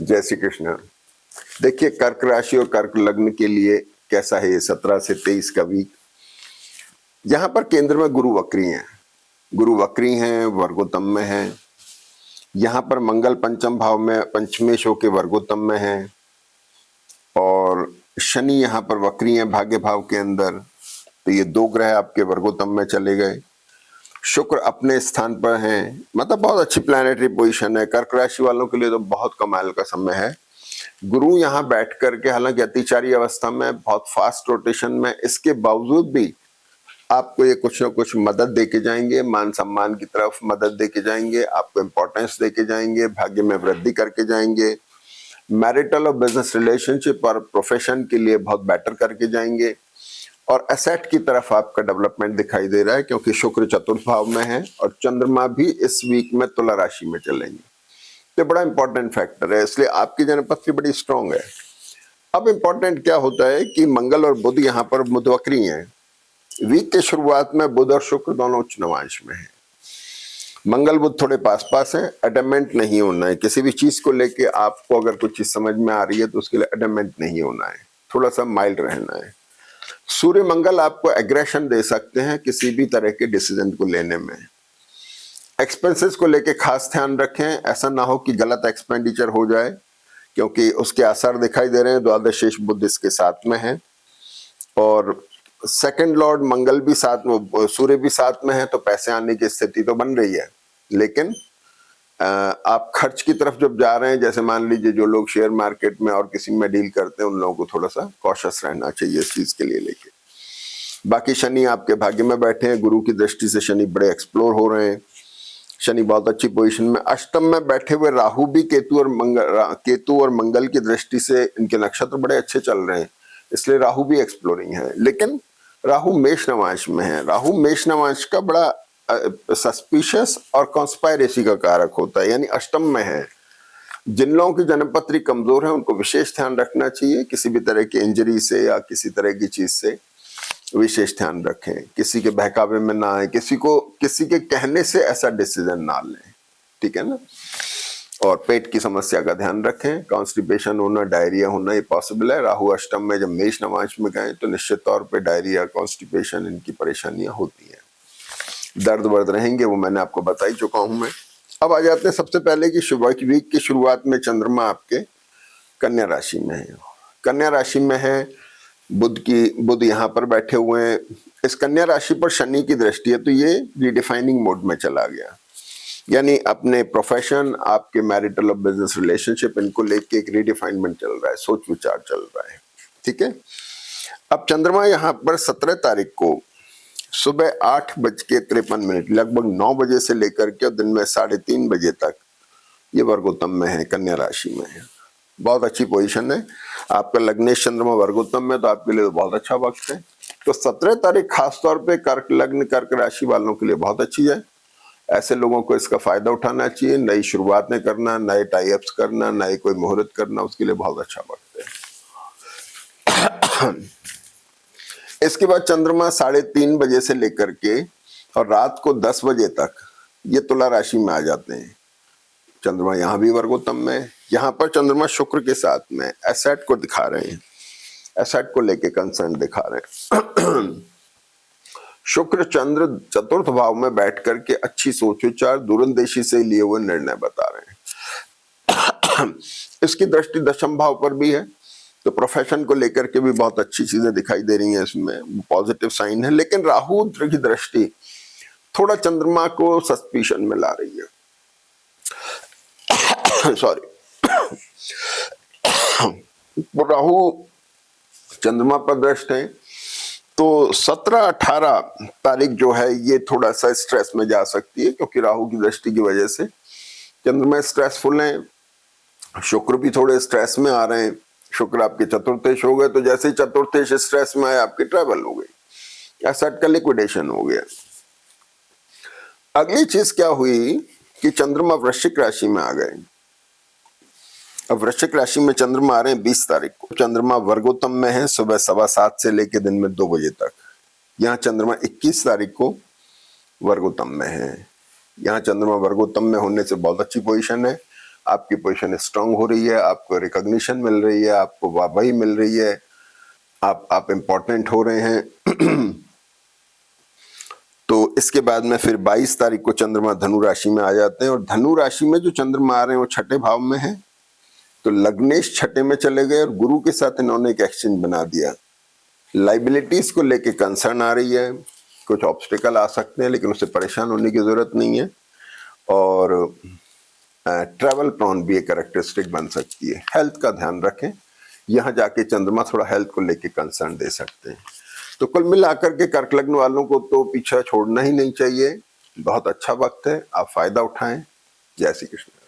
जय श्री कृष्ण। देखिए, कर्क राशि और कर्क लग्न के लिए कैसा है ये 17 से 23 का वीक। यहाँ पर केंद्र में गुरु वक्री हैं, गुरु वक्री हैं, वर्गोत्तम में हैं। यहाँ पर मंगल पंचम भाव में पंचमेश होके वर्गोत्तम में है और शनि यहाँ पर वक्री हैं भाग्य भाव के अंदर। तो ये दो ग्रह आपके वर्गोत्तम में चले गए। शुक्र अपने स्थान पर हैं, मतलब बहुत अच्छी प्लैनेटरी पोजीशन है। कर्क राशि वालों के लिए तो बहुत कमाल का समय है। गुरु यहाँ बैठ करके, हालांकि अतिचारी अवस्था में, बहुत फास्ट रोटेशन में, इसके बावजूद भी आपको ये कुछ ना कुछ मदद देके जाएंगे, मान सम्मान की तरफ मदद देके जाएंगे, आपको इंपॉर्टेंस देके जाएंगे, भाग्य में वृद्धि करके जाएंगे, मैरिटल और बिजनेस रिलेशनशिप और प्रोफेशन के लिए बहुत बेटर करके जाएंगे और एसेट की तरफ आपका डेवलपमेंट दिखाई दे रहा है, क्योंकि शुक्र चतुर्थ भाव में है और चंद्रमा भी इस वीक में तुला राशि में चलेंगे। तो बड़ा इंपॉर्टेंट फैक्टर है, इसलिए आपकी जनपत्ति बड़ी स्ट्रांग है। अब इंपॉर्टेंट क्या होता है कि मंगल और बुध यहाँ पर बुध वक्री हैं। वीक के शुरुआत में बुध और शुक्र दोनों उच्च नवांश में हैं। मंगल बुध थोड़े पास पास हैं, अडमेंट नहीं होना है। किसी भी चीज को लेके आपको अगर कुछ चीज समझ में आ रही है तो उसके लिए अडमेंट नहीं होना है, थोड़ा सा माइल्ड रहना है। सूर्य मंगल आपको एग्रेशन दे सकते हैं किसी भी तरह के डिसीजन को लेने में। एक्सपेंसेस को लेके खास ध्यान रखें, ऐसा ना हो कि गलत एक्सपेंडिचर हो जाए, क्योंकि उसके आसार दिखाई दे रहे हैं। द्वादशेष बुध इसके साथ में है और सेकंड लॉर्ड मंगल भी साथ में, सूर्य भी साथ में है, तो पैसे आने की स्थिति तो बन रही है। लेकिन आप खर्च की तरफ जब जा रहे हैं, जैसे मान लीजिए जो लोग शेयर मार्केट में और किसी में डील करते हैं, उन लोगों को थोड़ा सा कॉशियस रहना चाहिए इस चीज के लिए लेके। बाकी शनि आपके भाग्य में बैठे हैं, गुरु की दृष्टि से शनि बड़े एक्सप्लोर हो रहे हैं। शनि बहुत अच्छी पोजीशन में। अष्टम में बैठे हुए राहु भी केतु और मंगल की दृष्टि से इनके नक्षत्र बड़े अच्छे चल रहे हैं, इसलिए राहु भी एक्सप्लोरिंग है। लेकिन राहु मेष नवांश में है। राहु मेष नवांश का बड़ा सस्पिशियस और कॉन्स्पायरेसी का कारक होता है, यानी अष्टम में है। जिन लोगों की जन्मपत्री कमजोर है उनको विशेष ध्यान रखना चाहिए, किसी भी तरह की इंजरी से या किसी तरह की चीज से विशेष ध्यान रखें। किसी के बहकावे में ना आए, किसी के कहने से ऐसा डिसीजन ना लें, ठीक है ना। और पेट की समस्या का ध्यान रखें, कॉन्स्टिपेशन होना, डायरिया होना ये पॉसिबल है। राहु अष्टम में जब मेष नवांश में गए तो निश्चित तौर पे डायरिया, कॉन्स्टिपेशन, इनकी परेशानियां होती हैं। दर्द वर्द रहेंगे, वो मैंने आपको बता ही चुका हूं मैं। अब आ जाते हैं सबसे पहले कि वीक की शुरुआत में चंद्रमा आपके कन्या राशि में है। कन्या राशि में है, बुध यहाँ पर बैठे हुए हैं। इस कन्या राशि पर शनि की दृष्टि है, तो ये रीडिफाइनिंग मोड में चला गया, यानी अपने प्रोफेशन, आपके मैरिटल और बिजनेस रिलेशनशिप, इनको लेके एक रीडिफाइनमेंट चल रहा है, सोच विचार चल रहा है, ठीक है। अब चंद्रमा यहाँ पर 17 तारीख को सुबह 8:53, लगभग 9 बजे से लेकर के दिन में 3:30 बजे तक ये वर्गोत्तम में है, कन्या राशि में है। बहुत अच्छी पोजीशन है। आपका लग्नेश चंद्रमा वर्गोत्तम में, तो आपके लिए तो बहुत अच्छा वक्त है। तो 17 तारीख खासतौर पे कर्क लग्न, कर्क राशि वालों के लिए बहुत अच्छी है। ऐसे लोगों को इसका फायदा उठाना चाहिए। नई शुरुआतें करना, नए टाई अप्स करना, नए कोई मुहूर्त करना, उसके लिए बहुत अच्छा वक्त है। इसके बाद चंद्रमा 3:30 बजे से लेकर के और रात को 10 बजे तक ये तुला राशि में आ जाते हैं। चंद्रमा यहाँ भी वर्गोत्तम में। यहाँ पर चंद्रमा शुक्र के साथ में एसेट को दिखा रहे हैं, एसेट को लेके कंसर्न दिखा रहे हैं। शुक्र चंद्र चतुर्थ भाव में बैठ करके अच्छी सोच विचार, दूरंदेशी से लिए हुए निर्णय बता रहे हैं। इसकी दृष्टि दशम भाव पर भी है, तो प्रोफेशन को लेकर के भी बहुत अच्छी चीजें दिखाई दे रही हैं, इसमें पॉजिटिव साइन है। लेकिन राहु की दृष्टि थोड़ा चंद्रमा को सस्पिशन में ला रही है। सॉरी। राहु चंद्रमा पर दृष्ट है, तो 17-18 तारीख जो है ये थोड़ा सा स्ट्रेस में जा सकती है, क्योंकि राहु की दृष्टि की वजह से चंद्रमा स्ट्रेसफुल है। शुक्र भी थोड़े स्ट्रेस में आ रहे हैं। शुक्र आपके चतुर्थेश हो गए, तो जैसे ही चतुर्थेश स्ट्रेस में आए, आपकी ट्रैवल हो गई, एसेट का लिक्विडेशन हो गया। अगली चीज क्या हुई कि चंद्रमा वृश्चिक राशि में आ गए। अब वृश्चिक राशि में चंद्रमा आ रहे हैं 20 तारीख को। चंद्रमा वर्गोत्तम में है, सुबह 7:15 से लेकर दिन में 2 बजे तक। यहाँ चंद्रमा 21 तारीख को वर्गोत्तम में है। यहाँ चंद्रमा वर्गोत्तम में होने से बहुत अच्छी पोजीशन है। आपकी पोजीशन स्ट्रांग हो रही है, आपको रिकॉग्निशन मिल रही है, आपको वाहवाही मिल रही है, आप इम्पोर्टेंट हो रहे हैं। तो इसके बाद में फिर 22 तारीख को चंद्रमा धनु राशि में आ जाते हैं, और धनु राशि में जो चंद्रमा आ रहे हैं वो छठे भाव में है, तो लग्नेश छठे में चले गए और गुरु के साथ इन्होंने एक एक्सचेंज बना दिया। लाइबिलिटीज को लेके कंसर्न आ रही है, कुछ ऑब्स्टिकल आ सकते हैं, लेकिन उससे परेशान होने की जरूरत नहीं है। और ट्रैवल प्रॉन भी एक कैरेक्टरिस्टिक बन सकती है। हेल्थ का ध्यान रखें, यहाँ जाके चंद्रमा थोड़ा हेल्थ को लेके कंसर्न दे सकते हैं। तो कुल मिलाकर के कर्क लग्न वालों को तो पीछा छोड़ना ही नहीं चाहिए, बहुत अच्छा वक्त है, आप फायदा उठाएं। जय श्री कृष्ण।